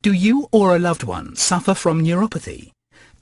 Do you or a loved one suffer from neuropathy?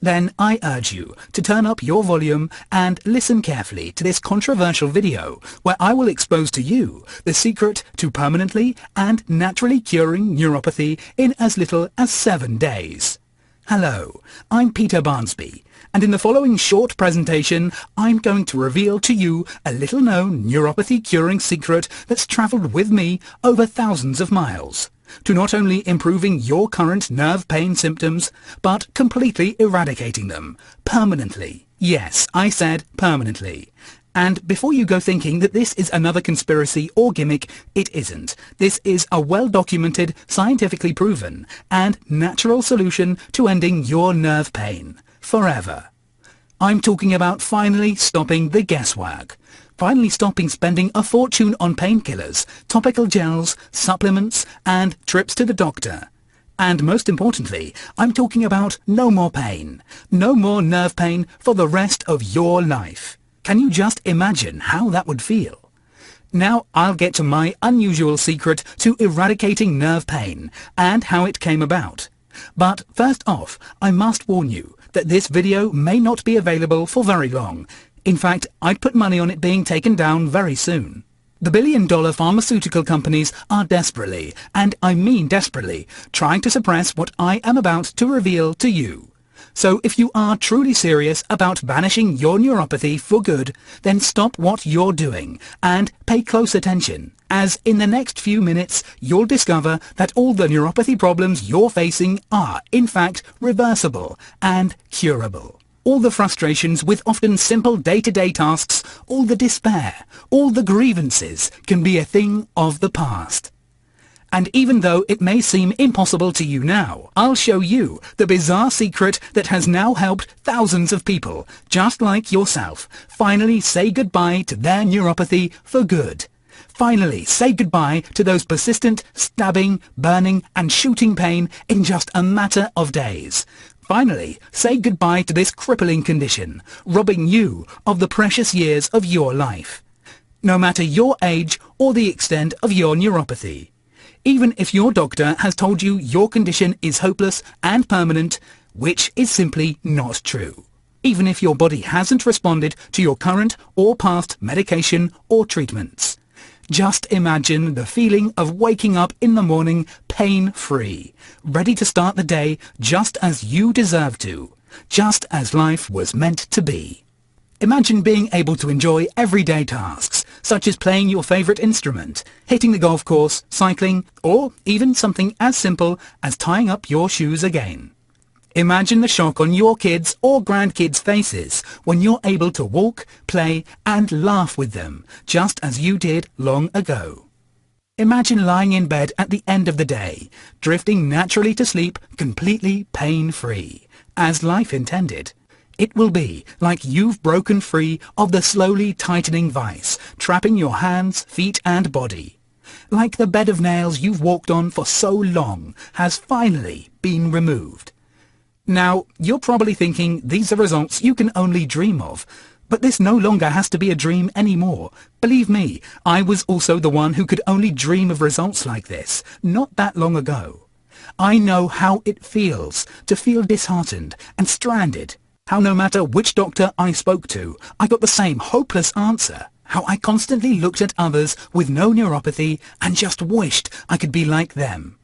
Then I urge you to turn up your volume and listen carefully to this controversial video where I will expose to you the secret to permanently and naturally curing neuropathy in as little as 7 days. Hello, I'm Peter Barnsby, and in the following short presentation I'm going to reveal to you a little-known neuropathy curing secret that's travelled with me over thousands of miles, to not only improving your current nerve pain symptoms, but completely eradicating them, permanently. Yes, I said permanently. And before you go thinking that this is another conspiracy or gimmick, it isn't. This is a well-documented, scientifically proven, and natural solution to ending your nerve pain, forever. I'm talking about finally stopping the guesswork. Finally stopping spending a fortune on painkillers, topical gels, supplements, and trips to the doctor. And most importantly, I'm talking about no more pain. No more nerve pain for the rest of your life. Can you just imagine how that would feel? Now I'll get to my unusual secret to eradicating nerve pain and how it came about. But first off, I must warn you that this video may not be available for very long. In fact, I'd put money on it being taken down very soon. The billion-dollar pharmaceutical companies are desperately, and I mean desperately, trying to suppress what I am about to reveal to you. So if you are truly serious about banishing your neuropathy for good, then stop what you're doing and pay close attention, as in the next few minutes you'll discover that all the neuropathy problems you're facing are, in fact, reversible and curable. All the frustrations with often simple day-to-day tasks, all the despair, all the grievances can be a thing of the past. And even though it may seem impossible to you now, I'll show you the bizarre secret that has now helped thousands of people, just like yourself, finally say goodbye to their neuropathy for good. Finally say goodbye to those persistent, stabbing, burning and shooting pain in just a matter of days. Finally say goodbye to this crippling condition, robbing you of the precious years of your life. No matter your age or the extent of your neuropathy. Even if your doctor has told you your condition is hopeless and permanent, which is simply not true. Even if your body hasn't responded to your current or past medication or treatments. Just imagine the feeling of waking up in the morning pain-free, ready to start the day just as you deserve to, just as life was meant to be. Imagine being able to enjoy everyday tasks, such as playing your favorite instrument, hitting the golf course, cycling, or even something as simple as tying up your shoes again. Imagine the shock on your kids' or grandkids' faces when you're able to walk, play, and laugh with them, just as you did long ago. Imagine lying in bed at the end of the day, drifting naturally to sleep completely pain-free, as life intended. It will be like you've broken free of the slowly tightening vice, trapping your hands, feet and body. Like the bed of nails you've walked on for so long has finally been removed. Now, you're probably thinking these are results you can only dream of. But this no longer has to be a dream anymore. Believe me, I was also the one who could only dream of results like this, not that long ago. I know how it feels to feel disheartened and stranded. How no matter which doctor I spoke to, I got the same hopeless answer. How I constantly looked at others with no neuropathy and just wished I could be like them.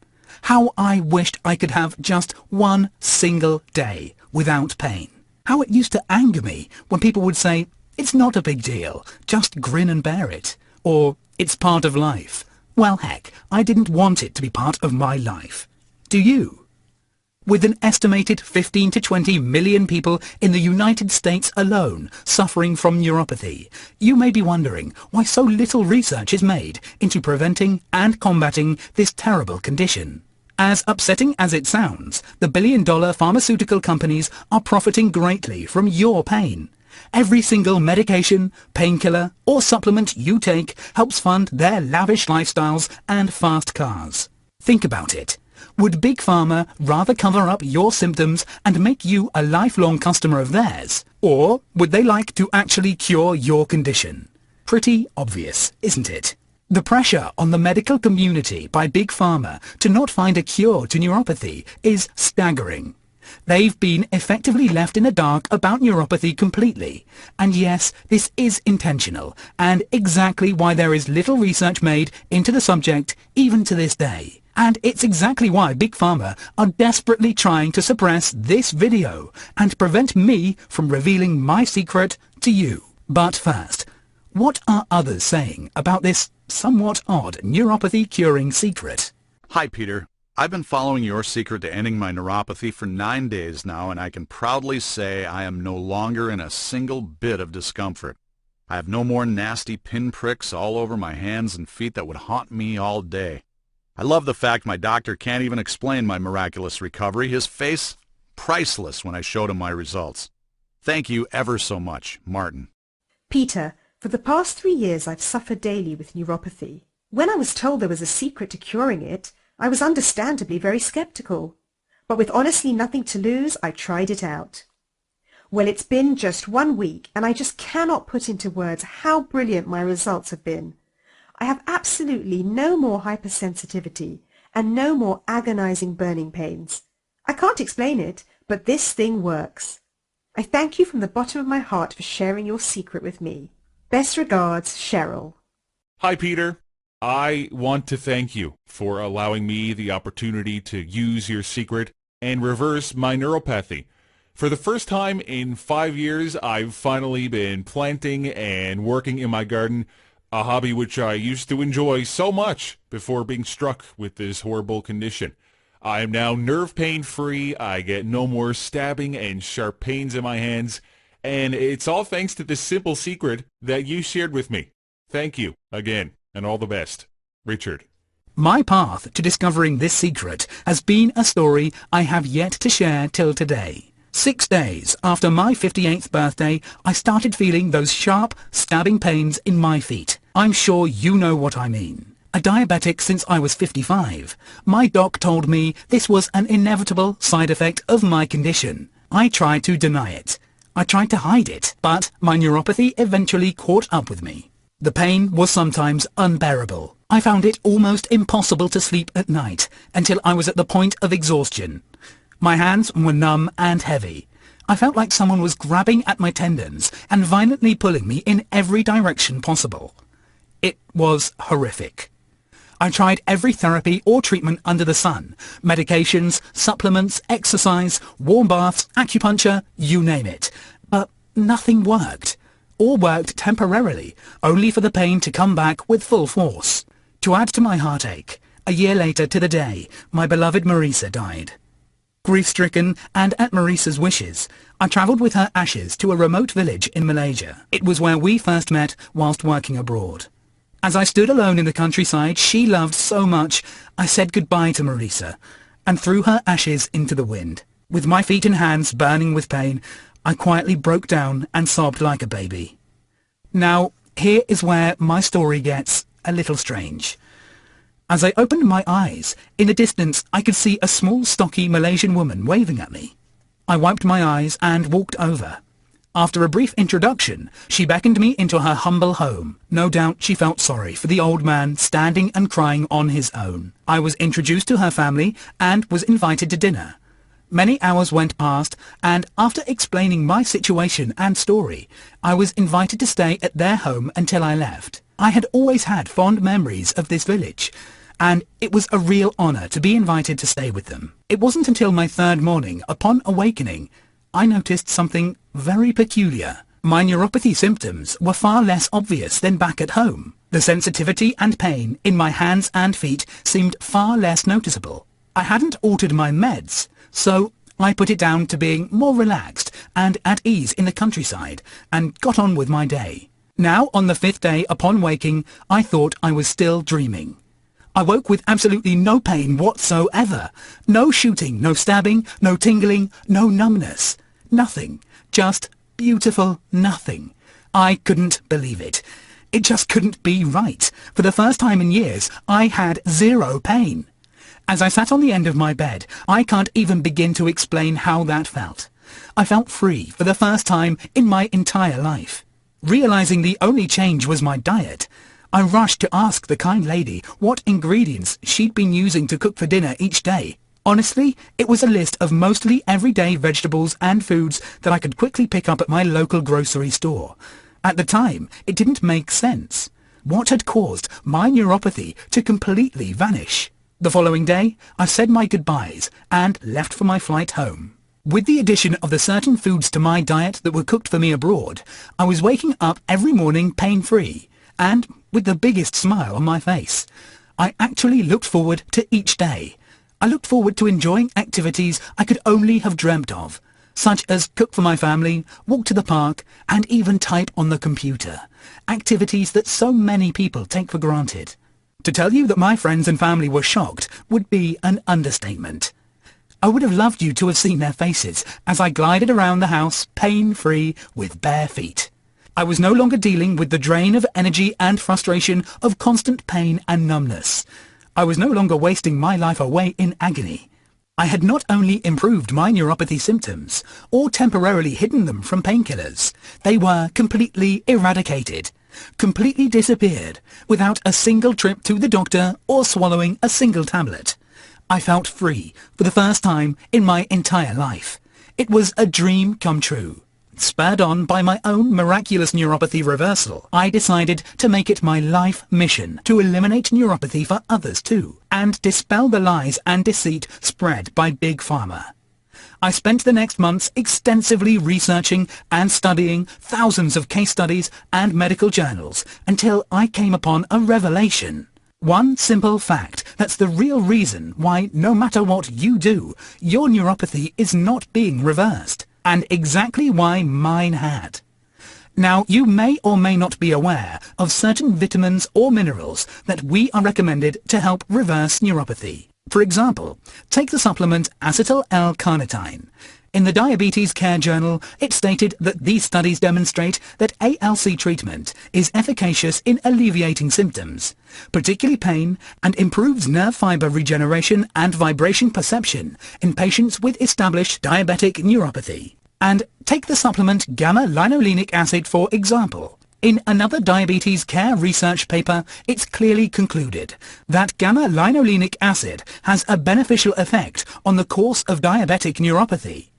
How I wished I could have just one single day without pain. How it used to anger me when people would say, "It's not a big deal, just grin and bear it," or "It's part of life." Well, heck, I didn't want it to be part of my life. Do you? With an estimated 15 to 20 million people in the United States alone suffering from neuropathy, you may be wondering why so little research is made into preventing and combating this terrible condition. As upsetting as it sounds, the billion-dollar pharmaceutical companies are profiting greatly from your pain. Every single medication, painkiller or supplement you take helps fund their lavish lifestyles and fast cars. Think about it. Would Big Pharma rather cover up your symptoms and make you a lifelong customer of theirs? Or would they like to actually cure your condition? Pretty obvious, isn't it? The pressure on the medical community by Big Pharma to not find a cure to neuropathy is staggering. They've been effectively left in the dark about neuropathy completely. And yes, this is intentional, and exactly why there is little research made into the subject even to this day. And it's exactly why Big Pharma are desperately trying to suppress this video and prevent me from revealing my secret to you. But first, what are others saying about this somewhat odd neuropathy curing secret? Hi, Peter. I've been following your secret to ending my neuropathy for 9 days now, and I can proudly say I am no longer in a single bit of discomfort. I have no more nasty pinpricks all over my hands and feet that would haunt me all day. I love the fact my doctor can't even explain my miraculous recovery. His face, priceless when I showed him my results. Thank you ever so much, Martin. Peter, for the past 3 years I've suffered daily with neuropathy. When I was told there was a secret to curing it, I was understandably very skeptical. But with honestly nothing to lose, I tried it out. Well, it's been just 1 week, and I just cannot put into words how brilliant my results have been. I have absolutely no more hypersensitivity and no more agonizing burning pains. I can't explain it, but this thing works. I thank you from the bottom of my heart for sharing your secret with me. Best regards, Cheryl. Hi, Peter. I want to thank you for allowing me the opportunity to use your secret and reverse my neuropathy. For the first time in 5 years, I've finally been planting and working in my garden, a hobby which I used to enjoy so much before being struck with this horrible condition. I am now nerve pain free, I get no more stabbing and sharp pains in my hands, and it's all thanks to this simple secret that you shared with me. Thank you again, and all the best. Richard. My path to discovering this secret has been a story I have yet to share till today. 6 days after my 58th birthday, I started feeling those sharp, stabbing pains in my feet. I'm sure you know what I mean. A diabetic since I was 55, my doc told me this was an inevitable side effect of my condition. I tried to deny it. I tried to hide it, but my neuropathy eventually caught up with me. The pain was sometimes unbearable. I found it almost impossible to sleep at night until I was at the point of exhaustion. My hands were numb and heavy. I felt like someone was grabbing at my tendons and violently pulling me in every direction possible. It was horrific. I tried every therapy or treatment under the sun. Medications, supplements, exercise, warm baths, acupuncture, you name it. But nothing worked. All worked temporarily, only for the pain to come back with full force. To add to my heartache, a year later to the day, my beloved Marisa died. Grief-stricken and at Marisa's wishes, I travelled with her ashes to a remote village in Malaysia. It was where we first met whilst working abroad. As I stood alone in the countryside she loved so much, I said goodbye to Marisa and threw her ashes into the wind. With my feet and hands burning with pain, I quietly broke down and sobbed like a baby. Now, here is where my story gets a little strange. As I opened my eyes, in the distance I could see a small, stocky Malaysian woman waving at me. I wiped my eyes and walked over. After a brief introduction, she beckoned me into her humble home. No doubt she felt sorry for the old man standing and crying on his own. I was introduced to her family and was invited to dinner. Many hours went past, and after explaining my situation and story, I was invited to stay at their home until I left. I had always had fond memories of this village, and it was a real honour to be invited to stay with them. It wasn't until my third morning, upon awakening, I noticed something very peculiar. My neuropathy symptoms were far less obvious than back at home. The sensitivity and pain in my hands and feet seemed far less noticeable. I hadn't altered my meds, so I put it down to being more relaxed and at ease in the countryside, and got on with my day. Now, on the 5th day upon waking, I thought I was still dreaming. I woke with absolutely no pain whatsoever. No shooting, no stabbing, no tingling, no numbness. Nothing. Just beautiful nothing. I couldn't believe it. It just couldn't be right. For the first time in years, I had zero pain. As I sat on the end of my bed, I can't even begin to explain how that felt. I felt free for the first time in my entire life. Realizing the only change was my diet, I rushed to ask the kind lady what ingredients she'd been using to cook for dinner each day. Honestly, it was a list of mostly everyday vegetables and foods that I could quickly pick up at my local grocery store. At the time, it didn't make sense. What had caused my neuropathy to completely vanish? The following day, I said my goodbyes and left for my flight home. With the addition of the certain foods to my diet that were cooked for me abroad, I was waking up every morning pain-free and with the biggest smile on my face. I actually looked forward to each day. I looked forward to enjoying activities I could only have dreamt of, such as cook for my family, walk to the park, and even type on the computer. Activities that so many people take for granted. To tell you that my friends and family were shocked would be an understatement. I would have loved you to have seen their faces as I glided around the house pain-free with bare feet. I was no longer dealing with the drain of energy and frustration of constant pain and numbness. I was no longer wasting my life away in agony. I had not only improved my neuropathy symptoms, or temporarily hidden them from painkillers, they were completely eradicated, completely disappeared, without a single trip to the doctor or swallowing a single tablet. I felt free for the first time in my entire life. It was a dream come true. Spurred on by my own miraculous neuropathy reversal, I decided to make it my life mission to eliminate neuropathy for others too, and dispel the lies and deceit spread by Big Pharma. I spent the next months extensively researching and studying thousands of case studies and medical journals until I came upon a revelation. One simple fact that's the real reason why no matter what you do, your neuropathy is not being reversed. And exactly why mine had. Now, you may or may not be aware of certain vitamins or minerals that we are recommended to help reverse neuropathy. For example, take the supplement acetyl L-carnitine. In the Diabetes Care Journal, it stated that these studies demonstrate that ALC treatment is efficacious in alleviating symptoms, particularly pain, and improves nerve fiber regeneration and vibration perception in patients with established diabetic neuropathy. And take the supplement gamma-linolenic acid for example. In another diabetes care research paper, it's clearly concluded that gamma-linolenic acid has a beneficial effect on the course of diabetic neuropathy.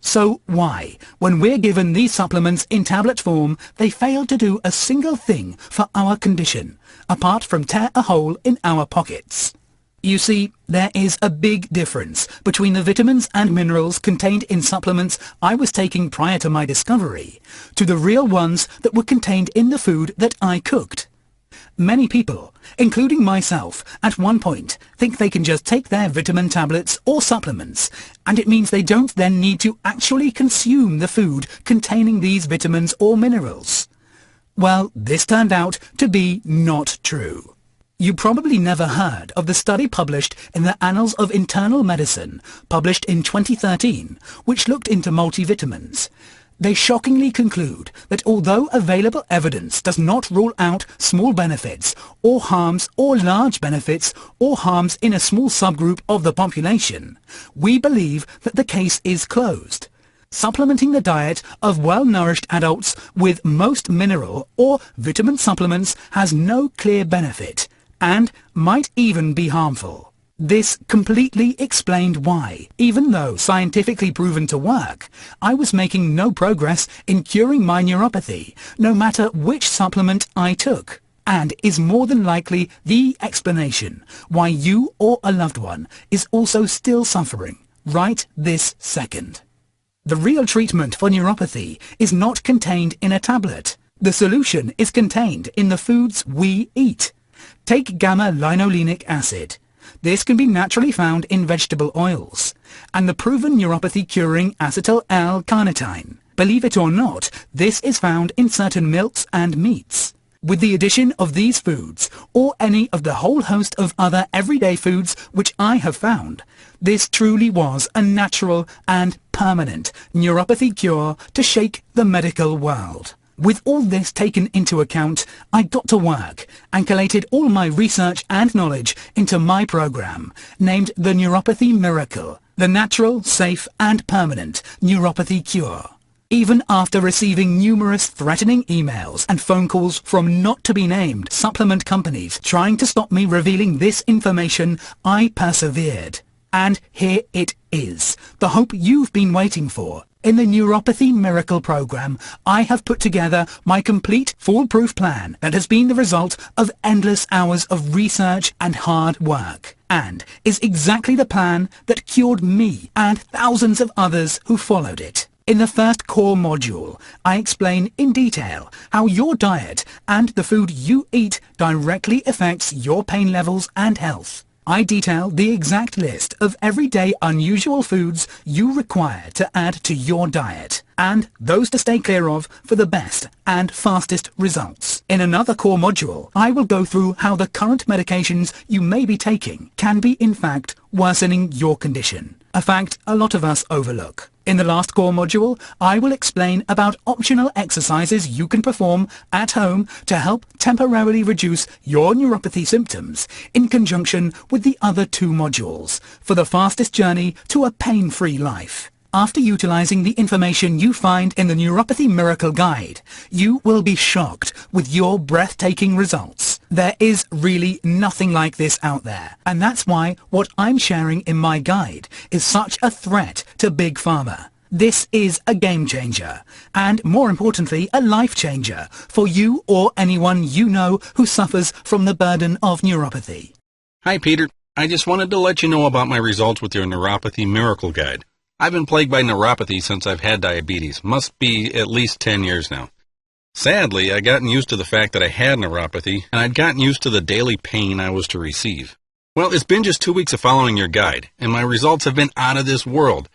So why, when we're given these supplements in tablet form, they fail to do a single thing for our condition, apart from tear a hole in our pockets? You see, there is a big difference between the vitamins and minerals contained in supplements I was taking prior to my discovery, to the real ones that were contained in the food that I cooked. Many people, including myself, at one point think they can just take their vitamin tablets or supplements, and it means they don't then need to actually consume the food containing these vitamins or minerals. Well, this turned out to be not true. You probably never heard of the study published in the Annals of Internal Medicine, published in 2013, which looked into multivitamins. They shockingly conclude that although available evidence does not rule out small benefits, or harms, or large benefits, or harms in a small subgroup of the population, we believe that the case is closed. Supplementing the diet of well-nourished adults with most mineral or vitamin supplements has no clear benefit, and might even be harmful. This completely explained why, even though scientifically proven to work, I was making no progress in curing my neuropathy, no matter which supplement I took, and is more than likely the explanation why you or a loved one is also still suffering right this second. The real treatment for neuropathy is not contained in a tablet. The solution is contained in the foods we eat. Take gamma-linolenic acid. This can be naturally found in vegetable oils, and the proven neuropathy-curing acetyl L-carnitine. Believe it or not, this is found in certain milks and meats. With the addition of these foods, or any of the whole host of other everyday foods which I have found, this truly was a natural and permanent neuropathy cure to shake the medical world. With all this taken into account, I got to work and collated all my research and knowledge into my program, named the Neuropathy Miracle, the natural, safe and permanent neuropathy cure. Even after receiving numerous threatening emails and phone calls from not-to-be-named supplement companies trying to stop me revealing this information, I persevered. And here it is, the hope you've been waiting for. In the Neuropathy Miracle Program, I have put together my complete foolproof plan that has been the result of endless hours of research and hard work, and is exactly the plan that cured me and thousands of others who followed it. In the first core module, I explain in detail how your diet and the food you eat directly affects your pain levels and health. I detail the exact list of everyday unusual foods you require to add to your diet, and those to stay clear of for the best and fastest results. In another core module, I will go through how the current medications you may be taking can be in fact worsening your condition, a fact a lot of us overlook. In the last core module, I will explain about optional exercises you can perform at home to help temporarily reduce your neuropathy symptoms in conjunction with the other two modules for the fastest journey to a pain-free life. After utilizing the information you find in the Neuropathy Miracle Guide, you will be shocked with your breathtaking results. There is really nothing like this out there, and that's why what I'm sharing in my guide is such a threat to Big Pharma. This is a game changer, and more importantly, a life changer for you or anyone you know who suffers from the burden of neuropathy. Hi, Peter. I just wanted to let you know about my results with your Neuropathy Miracle Guide. I've been plagued by neuropathy since I've had diabetes. Must be at least 10 years now. Sadly, I'd gotten used to the fact that I had neuropathy, and I'd gotten used to the daily pain I was to receive. Well, it's been just 2 weeks of following your guide, and my results have been out of this world.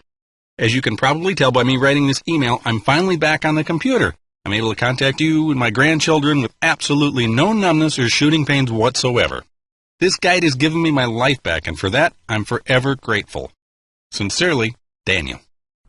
As you can probably tell by me writing this email, I'm finally back on the computer. I'm able to contact you and my grandchildren with absolutely no numbness or shooting pains whatsoever. This guide has given me my life back, and for that, I'm forever grateful. Sincerely, Daniel.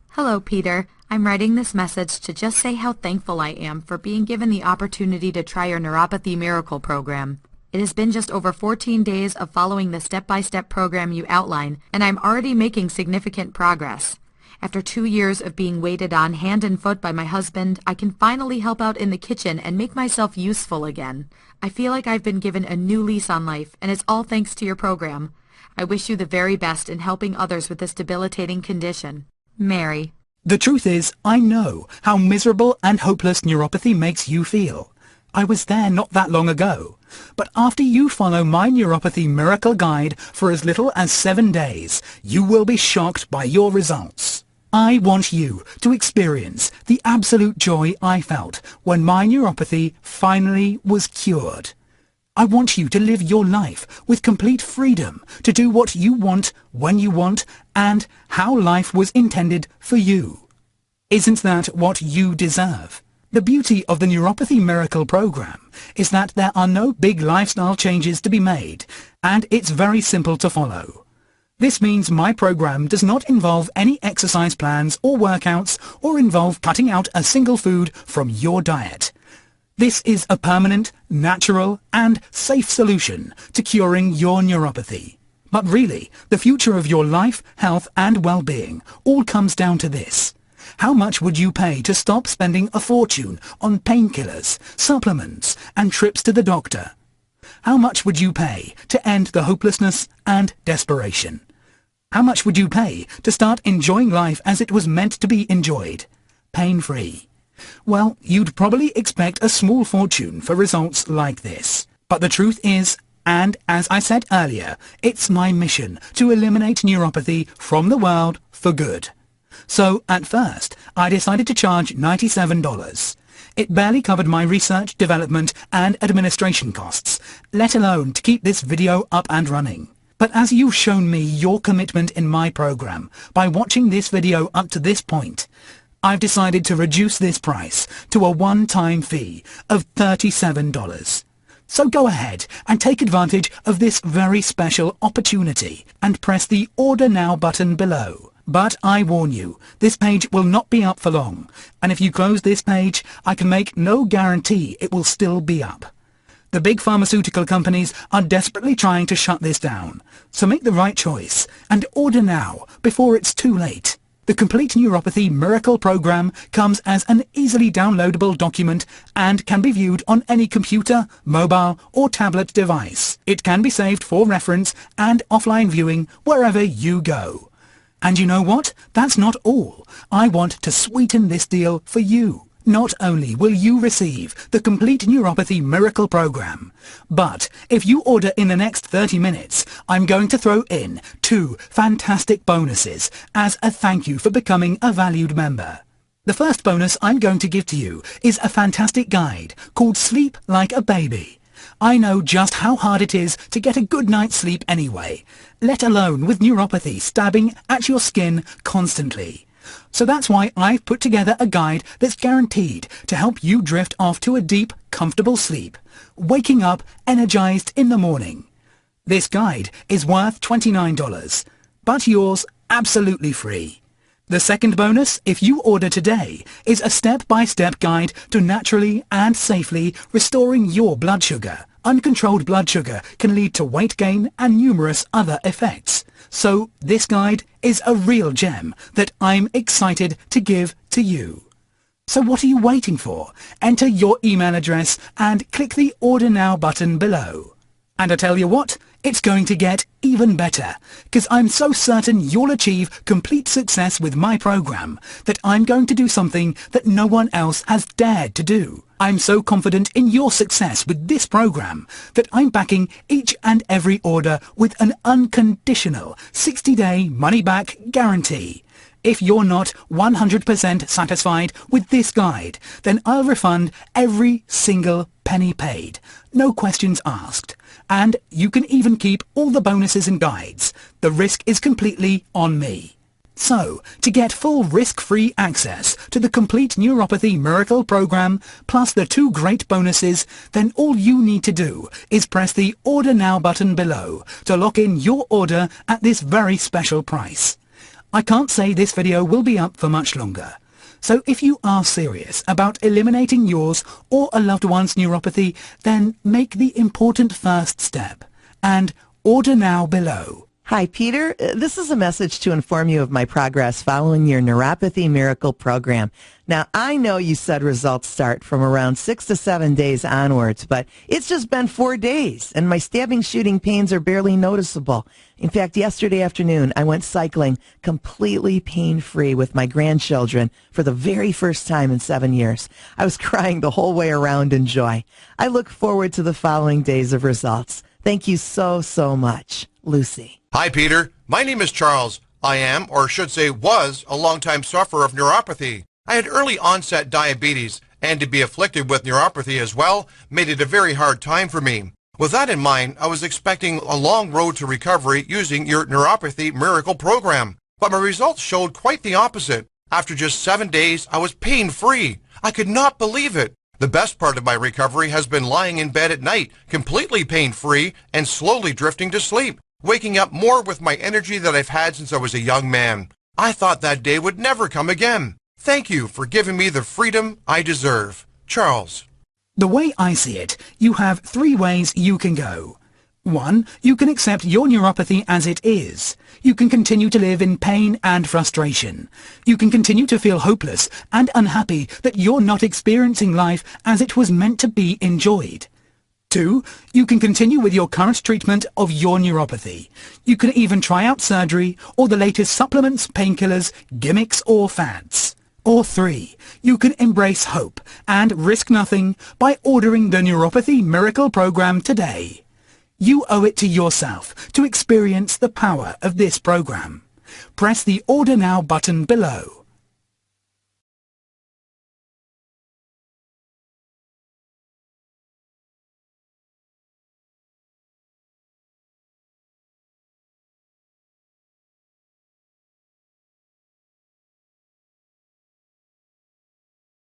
Hello, Peter. I'm writing this message to just say how thankful I am for being given the opportunity to try your Neuropathy Miracle program. It has been just over 14 days of following the step-by-step program you outline, and I'm already making significant progress. After 2 years of being waited on hand and foot by my husband, I can finally help out in the kitchen and make myself useful again. I feel like I've been given a new lease on life, and it's all thanks to your program. I wish you the very best in helping others with this debilitating condition. Mary. The truth is, I know how miserable and hopeless neuropathy makes you feel. I was there not that long ago. But after you follow my Neuropathy Miracle Guide for as little as 7 days, you will be shocked by your results. I want you to experience the absolute joy I felt when my neuropathy finally was cured. I want you to live your life with complete freedom to do what you want, when you want, and how life was intended for you. Isn't that what you deserve? The beauty of the Neuropathy Miracle Program is that there are no big lifestyle changes to be made, and it's very simple to follow. This means my program does not involve any exercise plans or workouts or involve cutting out a single food from your diet. This is a permanent, natural, and safe solution to curing your neuropathy. But really, the future of your life, health, and well-being all comes down to this. How much would you pay to stop spending a fortune on painkillers, supplements, and trips to the doctor? How much would you pay to end the hopelessness and desperation? How much would you pay to start enjoying life as it was meant to be enjoyed, pain-free? Well, you'd probably expect a small fortune for results like this. But the truth is, and as I said earlier, it's my mission to eliminate neuropathy from the world for good. So, at first, I decided to charge $97. It barely covered my research, development, and administration costs, let alone to keep this video up and running. But as you've shown me your commitment in my program by watching this video up to this point, I've decided to reduce this price to a one-time fee of $37. So go ahead and take advantage of this very special opportunity and press the Order Now button below. But I warn you, this page will not be up for long, and if you close this page, I can make no guarantee it will still be up. The big pharmaceutical companies are desperately trying to shut this down, so make the right choice and order now before it's too late. The Complete Neuropathy Miracle Program comes as an easily downloadable document and can be viewed on any computer, mobile or tablet device. It can be saved for reference and offline viewing wherever you go. And you know what? That's not all. I want to sweeten this deal for you. Not only will you receive the Complete Neuropathy Miracle Program, but if you order in the next 30 minutes, I'm going to throw in 2 fantastic bonuses as a thank you for becoming a valued member. The first bonus I'm going to give to you is a fantastic guide called Sleep Like a Baby. I know just how hard it is to get a good night's sleep anyway, let alone with neuropathy stabbing at your skin constantly. So that's why I've put together a guide that's guaranteed to help you drift off to a deep, comfortable sleep, waking up energized in the morning. This guide is worth $29, but yours absolutely free. The second bonus, if you order today, is a step-by-step guide to naturally and safely restoring your blood sugar. Uncontrolled blood sugar can lead to weight gain and numerous other effects. So this guide is a real gem that I'm excited to give to you. So what are you waiting for? Enter your email address and click the Order Now button below. And I tell you what, it's going to get even better, because I'm so certain you'll achieve complete success with my program that I'm going to do something that no one else has dared to do. I'm so confident in your success with this program that I'm backing each and every order with an unconditional 60-day money-back guarantee. If you're not 100% satisfied with this guide, then I'll refund every single penny paid, no questions asked. And you can even keep all the bonuses and guides. The risk is completely on me. So, to get full risk-free access to the Complete Neuropathy Miracle Program, plus the 2 great bonuses, then all you need to do is press the Order Now button below to lock in your order at this very special price. I can't say this video will be up for much longer. So if you are serious about eliminating yours or a loved one's neuropathy, then make the important first step and order now below. Hi, Peter. This is a message to inform you of my progress following your Neuropathy Miracle Program. Now, I know you said results start from around 6 to 7 days onwards, but it's just been 4 days, and my stabbing shooting pains are barely noticeable. In fact, yesterday afternoon, I went cycling completely pain-free with my grandchildren for the very first time in 7 years. I was crying the whole way around in joy. I look forward to the following days of results. Thank you so, so much. Lucy. Hi, Peter. My name is Charles. I am, or should say was, a longtime sufferer of neuropathy. I had early onset diabetes, and to be afflicted with neuropathy as well made it a very hard time for me. With that in mind, I was expecting a long road to recovery using your Neuropathy Miracle Program. But my results showed quite the opposite. After just 7 days, I was pain-free. I could not believe it. The best part of my recovery has been lying in bed at night, completely pain-free and slowly drifting to sleep, waking up more with my energy that I've had since I was a young man. I thought that day would never come again. Thank you for giving me the freedom I deserve. Charles. The way I see it, you have 3 ways you can go. 1. You can accept your neuropathy as it is. You can continue to live in pain and frustration. You can continue to feel hopeless and unhappy that you're not experiencing life as it was meant to be enjoyed. 2. You can continue with your current treatment of your neuropathy. You can even try out surgery or the latest supplements, painkillers, gimmicks or fads. Or 3. You can embrace hope and risk nothing by ordering the Neuropathy Miracle Program today. You owe it to yourself to experience the power of this program. Press the Order Now button below.